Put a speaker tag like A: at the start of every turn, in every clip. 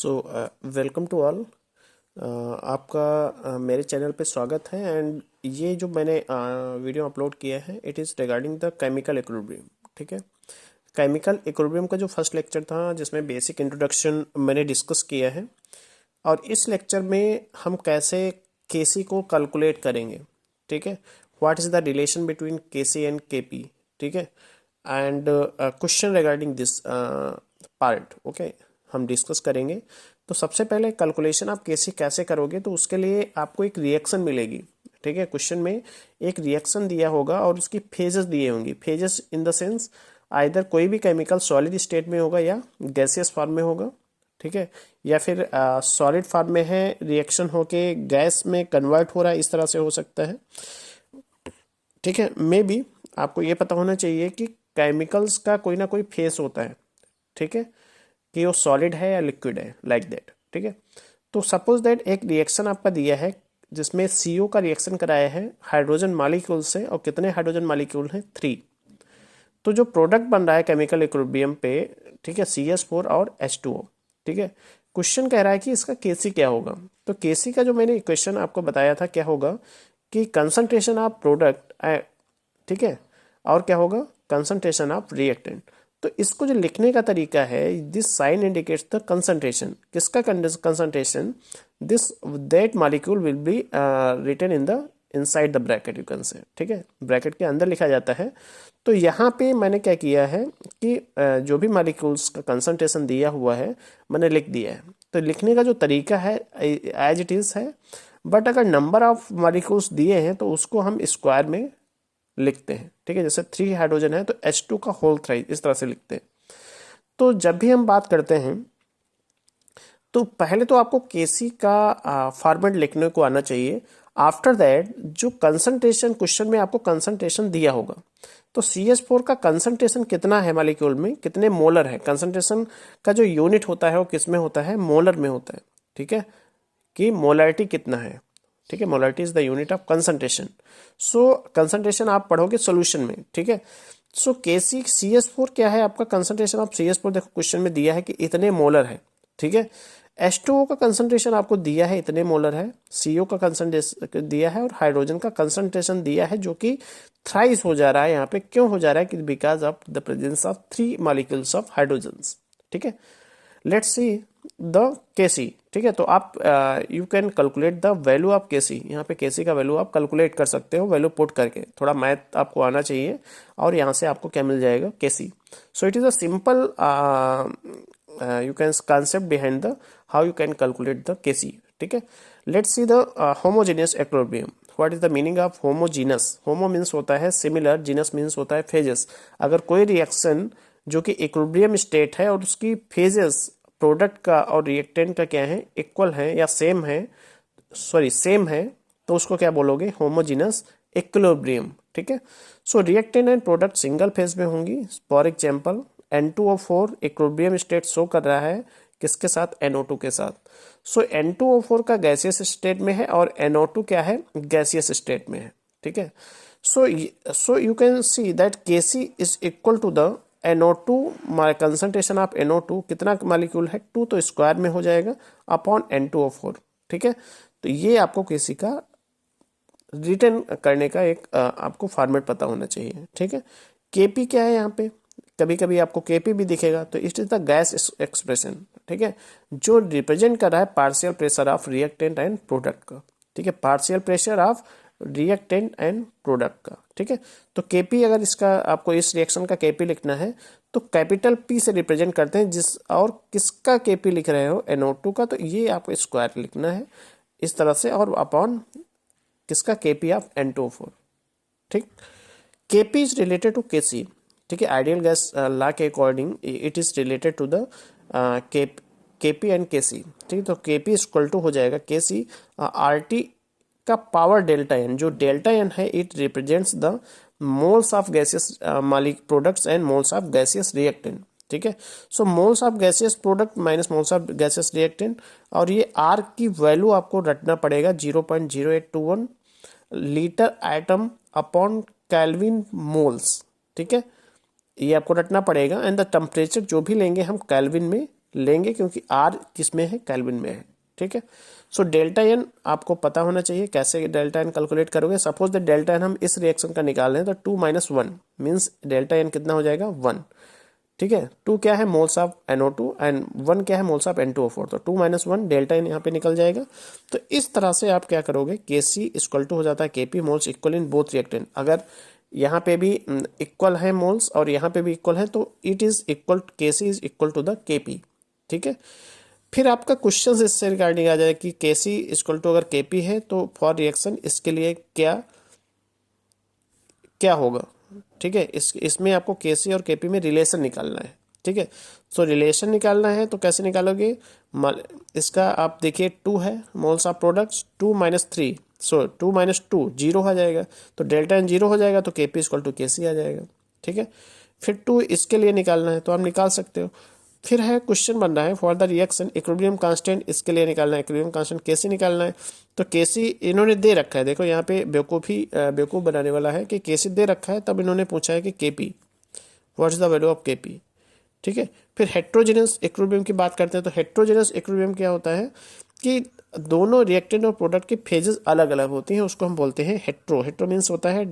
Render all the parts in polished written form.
A: So welcome to all. आपका मेरे channel पे स्वागत है। एंड ये जो मैंने वीडियो अपलोड किया है it is regarding the chemical equilibrium. ठीक है, केमिकल इक्विलिब्रियम का जो फर्स्ट लेक्चर था जिसमें बेसिक इंट्रोडक्शन मैंने डिस्कस किया है, और इस लेक्चर में हम कैसे केसी को कैलकुलेट करेंगे। ठीक है, what is the relation between KC and KP. ठीक है, and question regarding this part okay हम डिस्कस करेंगे। तो सबसे पहले कैलकुलेशन आप कैसे करोगे, तो उसके लिए आपको एक रिएक्शन मिलेगी। ठीक है, क्वेश्चन में एक रिएक्शन दिया होगा और उसकी फेजेस दिए होंगी। Phases in the sense either कोई भी केमिकल सॉलिड स्टेट में होगा या गैसियस फॉर्म में होगा। ठीक है, या फिर सॉलिड फॉर्म में है, रिएक्शन होके गैस में कन्वर्ट हो रहा है, इस तरह से हो सकता है। ठीक है, मे बी आपको ये पता होना चाहिए कि केमिकल्स का कोई ना कोई फेस होता है। ठीक है, कि वो सॉलिड है या लिक्विड है, लाइक दैट। ठीक है, तो सपोज दैट एक रिएक्शन आपका दिया है जिसमें CO का रिएक्शन कराया है हाइड्रोजन मॉलिक्यूल से, और कितने हाइड्रोजन मॉलिक्यूल हैं, 3। तो जो प्रोडक्ट बन रहा है केमिकल इक्विलिब्रियम पे, ठीक है, CH4 और H2O। ठीक है, क्वेश्चन कह रहा है कि इसका केसी क्या होगा। तो केसी का जो मैंने इक्वेशन आपको बताया था क्या होगा कि कंसंट्रेशन ऑफ प्रोडक्ट, ठीक है, और क्या होगा, कंसंट्रेशन ऑफ रिएक्टेंट। तो इसको जो लिखने का तरीका है, this sign indicates the concentration. किसका concentration, this that molecule will be written in the inside the bracket, you can say. ठीक है, ब्रैकेट के अंदर लिखा जाता है। तो यहाँ पे मैंने क्या किया है कि जो भी मॉलिक्यूल्स का कंसंट्रेशन दिया हुआ है मैंने लिख दिया है। तो लिखने का जो तरीका है एज इट इज़ है, बट अगर नंबर ऑफ मॉलिक्यूल्स दिए हैं तो उसको हम स्क्वायर में लिखते हैं। ठीक है, जैसे 3 हाइड्रोजन है तो H2 का होल 3 इस तरह से लिखते हैं। तो जब भी हम बात करते हैं तो पहले तो आपको केसी का फॉर्मेट लिखने को आना चाहिए। आफ्टर दैट जो कंसंट्रेशन, क्वेश्चन में आपको कंसंट्रेशन दिया होगा, तो CH4 का कंसंट्रेशन कितना है मॉलिक्यूल में, कितने मोलर है। कंसंट्रेशन का जो यूनिट होता है वो किस में होता है, मोलर में होता है। ठीक है, कि मोलरिटी कितना है। ठीक है, molarity is the unit of concentration. So concentration आप पढ़ोगे सॉल्यूशन में। ठीक है, सो केसी CH4 क्या है आपका कंसंट्रेशन ऑफ CH4, देखो क्वेश्चन में दिया है कि इतने मोलर है। ठीक है, H2O का कंसंट्रेशन आपको दिया है इतने मोलर है, CO का कंसंट्रेशन दिया है, और हाइड्रोजन का कंसंट्रेशन दिया है जो कि थ्राइस हो जा रहा है यहाँ पे। क्यों हो जा रहा है कि because of the presence of 3 molecules of hydrogens. ठीक है, लेट्स सी द केसी। ठीक है, तो आप you can calculate the value of KC. यहाँ पे केसी का वैल्यू आप कैलकुलेट कर सकते हो, वैल्यू पुट करके। थोड़ा मैथ आपको आना चाहिए, और यहाँ से आपको क्या मिल जाएगा, KC. So it is a simple you can concept behind the how you can calculate the KC. ठीक है, let's see the homogeneous equilibrium. What is the meaning of homogeneous. Homo means होता है सिमिलर, जीनस मीन्स होता है phases. अगर कोई reaction जो कि इक्विलिब्रियम स्टेट है और उसकी फेजेस प्रोडक्ट का और रिएक्टेंट का क्या है, इक्वल है या सेम है, सॉरी सेम है, तो उसको क्या बोलोगे, होमोजीनस इक्विलिब्रियम। ठीक है, so reactant and product single phase में होंगी। For example N2O4 equilibrium state show कर रहा है किसके साथ, NO2 के साथ। सो N2O4 का गैसियस स्टेट में है और NO2 क्या है, गैसियस स्टेट में है। ठीक है, so you can see that Kc is equal to the NO2, concentration of NO2 कितना मॉलिक्यूल है, 2, तो स्क्वायर में हो जाएगा अपॉन N2O4। ठीक है, तो ये आपको Kc का रिटर्न करने का एक आपको फॉर्मेट पता होना चाहिए। ठीक है, Kp क्या है यहाँ पे, कभी कभी आपको Kp भी दिखेगा, तो it is the gas expression. ठीक है, जो रिप्रेजेंट कर रहा है partial pressure of reactant and product का। ठीक है, partial pressure of reactant and product का। ठीक है, तो Kp, अगर इसका आपको इस रिएक्शन का Kp लिखना है तो कैपिटल P से रिप्रेजेंट करते हैं, जिस और किसका Kp लिख रहे हो, NO2 का, तो ये आपको स्क्वायर लिखना है इस तरह से, और अपॉन किसका, Kp ऑफ N2O4। ठीक, Kp is related to Kc। ठीक है, आइडियल गैस लॉ के according it is related to the Kp and Kc। ठीक है, तो Kp इक्वल टू हो जाएगा Kc RT का पावर डेल्टा एन। जो डेल्टा एन है it represents the moles of gaseous products and moles of gaseous reactant. ठीक है, so moles of gaseous product minus moles of gaseous reactant, और ये R की वैल्यू आपको रटना पड़ेगा 0.0821 litre atom upon kelvin moles. ठीक है, ये आपको रटना पड़ेगा, एंड द टेम्परेचर जो भी लेंगे हम केल्विन में लेंगे क्योंकि आर किस में है, केल्विन में है, ठीक है। सो डेल्टा एन आपको पता होना चाहिए कैसे डेल्टा एन कैलकुलेट करोगे। सपोज दैट डेल्टा एन हम इस रिएक्शन का निकाल रहे हैं तो 2 - 1 मीन्स डेल्टा एन कितना हो जाएगा 1, ठीक है। 2 क्या है, मोल्स ऑफ NO2 एंड 1 क्या है, मोल्स ऑफ N2O4, तो 2 - 1 डेल्टा एन यहाँ पे निकल जाएगा। तो इस तरह से आप क्या करोगे, Kc इक्वल टू हो जाता है Kp moles equal in both reactant. अगर यहाँ पे भी इक्वल है मोल्स और यहाँ पे भी इक्वल है तो it is equal, Kc is equal to the Kp, ठीक है। फिर आपका क्वेश्चन इससे रिगार्डिंग आ जाए कि Kc इक्वल टू अगर Kp है तो फॉर रिएक्शन इसके लिए क्या क्या होगा, ठीक है। इसमें आपको Kc और Kp में रिलेशन निकालना है, ठीक है। सो रिलेशन निकालना है तो कैसे निकालोगे, इसका आप देखिए 2 है मोल्स ऑफ प्रोडक्ट्स, 2 - 3, सो 2 - 2 0 आ जाएगा, तो डेल्टा एन 0 हो जाएगा तो Kp इक्वल टू Kc आ जाएगा, ठीक है। फिर 2 इसके लिए निकालना है तो आप निकाल सकते हो। फिर है क्वेश्चन बन रहा है for the reaction equilibrium constant, इसके लिए निकालना है इक्विलिब्रियम कांस्टेंट Kc निकालना है। तो Kc इन्होंने दे रखा है, देखो यहाँ पे बेवकूफ़ बनाने वाला है कि Kc दे रखा है, तब इन्होंने पूछा है कि Kp what is the value of Kp, ठीक है। फिर हेट्रोजेनस इक्विलिब्रियम की बात करते हैं तो हेट्रोजेनस इक्विलिब्रियम क्या होता है कि दोनों रिएक्टेंट और प्रोडक्ट की फेजेस अलग अलग होती हैं, उसको हम बोलते हैं हेट्रो। हेट्रो मीन्स होता है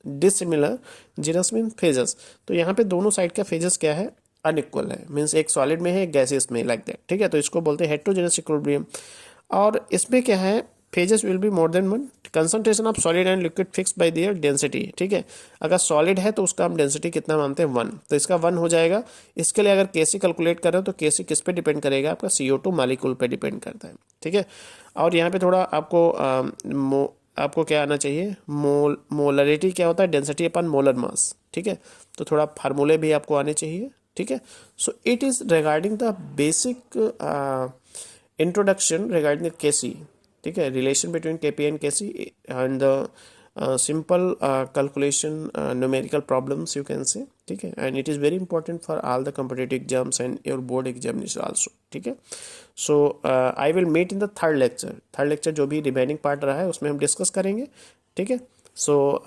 A: डिसिमिलर, जीनस मीन फेजेस। तो यहाँ पे दोनों साइड का फेजेस क्या है, अनइक्वल है, मीन्स एक सॉलिड में है एक गैसेस में, लाइक दैट, ठीक है। तो इसको बोलते हैं हेट्रोजेनस इक्विलिब्रियम। और इसमें क्या है, phases will be more than one, concentration of solid and liquid fix by there density, ठीक है। अगर सॉलिड है तो उसका हम डेंसिटी कितना मानते हैं 1, तो इसका 1 हो जाएगा। इसके लिए अगर Kc कैलकुलेट कर रहे हो तो Kc किस पे डिपेंड करेगा, आपका CO2 मालिक्यूल पे डिपेंड करता है, ठीक है। और यहाँ पे थोड़ा आपको क्या आना चाहिए, मोलरिटी क्या होता है, डेंसिटी अपन मोलर मास, ठीक है। तो थोड़ा फार्मूले भी आपको आने चाहिए, ठीक है। So it is regarding the basic introduction regarding Kc, ठीक है, relation between Kp and Kc and the simple calculation numerical problems you can say, ठीक है। And it is very important for all the competitive exams and your board examination also, ठीक है। So I will meet in the third lecture जो भी remaining part रहा है उसमें हम डिस्कस करेंगे, ठीक है। सो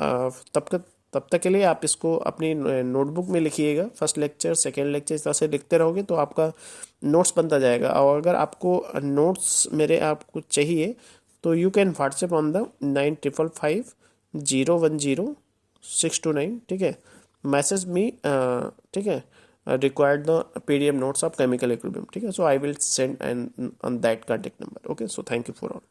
A: तब तक के लिए आप इसको अपनी नोटबुक में लिखिएगा, फर्स्ट लेक्चर सेकेंड लेक्चर इस तरह से लिखते रहोगे तो आपका नोट्स बनता जाएगा। और अगर आपको नोट्स मेरे आपको चाहिए तो you can WhatsApp on the 9555010629, ठीक है। मैसेज मी, ठीक है, required the PDF notes of chemical equilibrium, ठीक है। So I will send and on that contact number, okay. So thank you for all.